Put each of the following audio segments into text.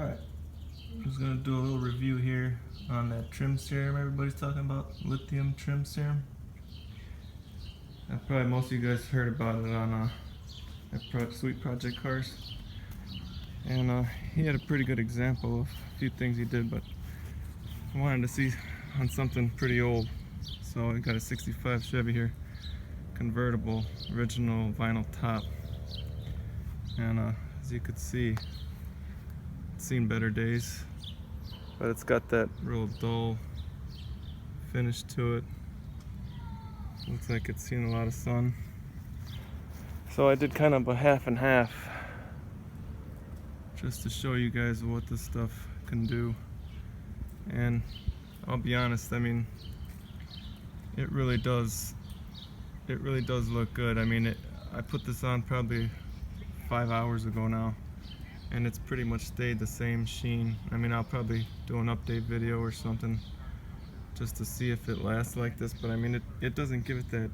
Alright, I'm just going to do a little review here on that trim serum everybody's talking about, lithium trim serum. Probably most of you guys heard about it on Sweet Project Cars. And he had a pretty good example of a few things he did, but I wanted to see on something pretty old. So I got a 65 Chevy here, convertible, original vinyl top. And as you could see, it's seen better days, but it's got that real dull finish to it. Looks like it's seen a lot of sun. So I did kind of a half and half, just to show you guys what this stuff can do. And I'll be honest, I mean, it really does look good. I mean, I put this on probably 5 hours ago now, and it's pretty much stayed the same sheen. I mean, I'll probably do an update video or something just to see if it lasts like this, but I mean, it doesn't give it that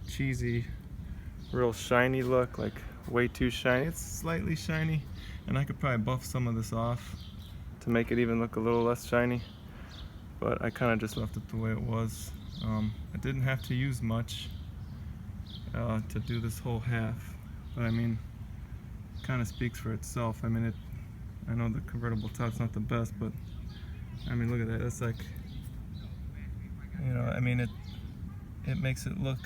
cheesy, real shiny look, like way too shiny. It's slightly shiny, and I could probably buff some of this off to make it even look a little less shiny, but I kind of just left it the way it was. I didn't have to use much to do this whole half, but I mean, it kind of speaks for itself. I mean, I know the convertible top's not the best, but I mean, look at that. It's like, you know, I mean, it makes it look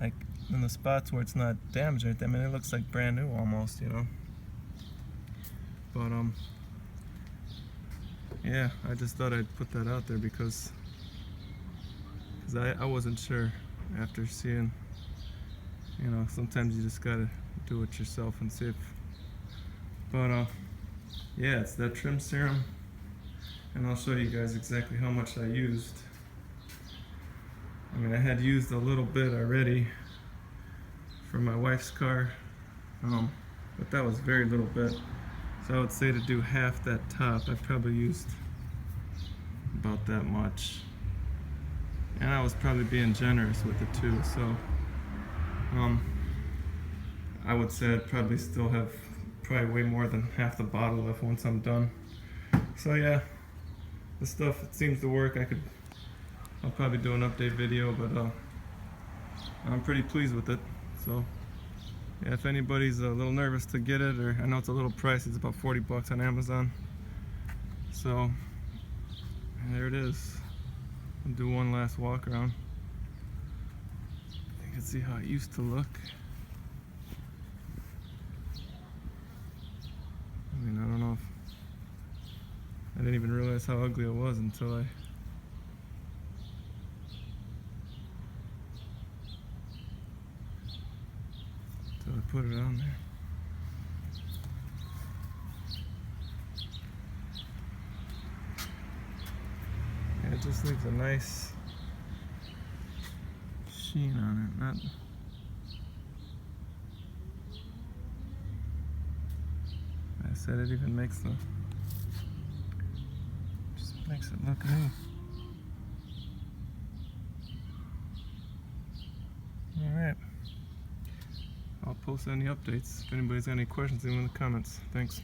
like in the spots where it's not damaged or anything, I mean, it looks like brand new almost, you know. But yeah, I just thought I'd put that out there because I wasn't sure after seeing, you know, sometimes you just gotta do it yourself and see if, but yeah, it's that trim serum, and I'll show you guys exactly how much I used. I mean, I had used a little bit already for my wife's car, but that was very little bit. So I would say to do half that top, I probably used about that much. And I was probably being generous with it too, so I would say I'd probably still have way more than half the bottle left once I'm done. So yeah, this stuff, it seems to work. I'll probably do an update video, but I'm pretty pleased with it. So yeah, if anybody's a little nervous to get it, or I know it's a little pricey, it's about 40 bucks on Amazon. So there it is. I'll do one last walk around. You can see how it used to look. I mean, I don't know if I didn't even realize how ugly it was until I put it on there. Yeah, it just leaves a nice sheen on it. Not I said it even makes just makes it look new. Alright. I'll post any updates. If anybody's got any questions, leave them in the comments. Thanks.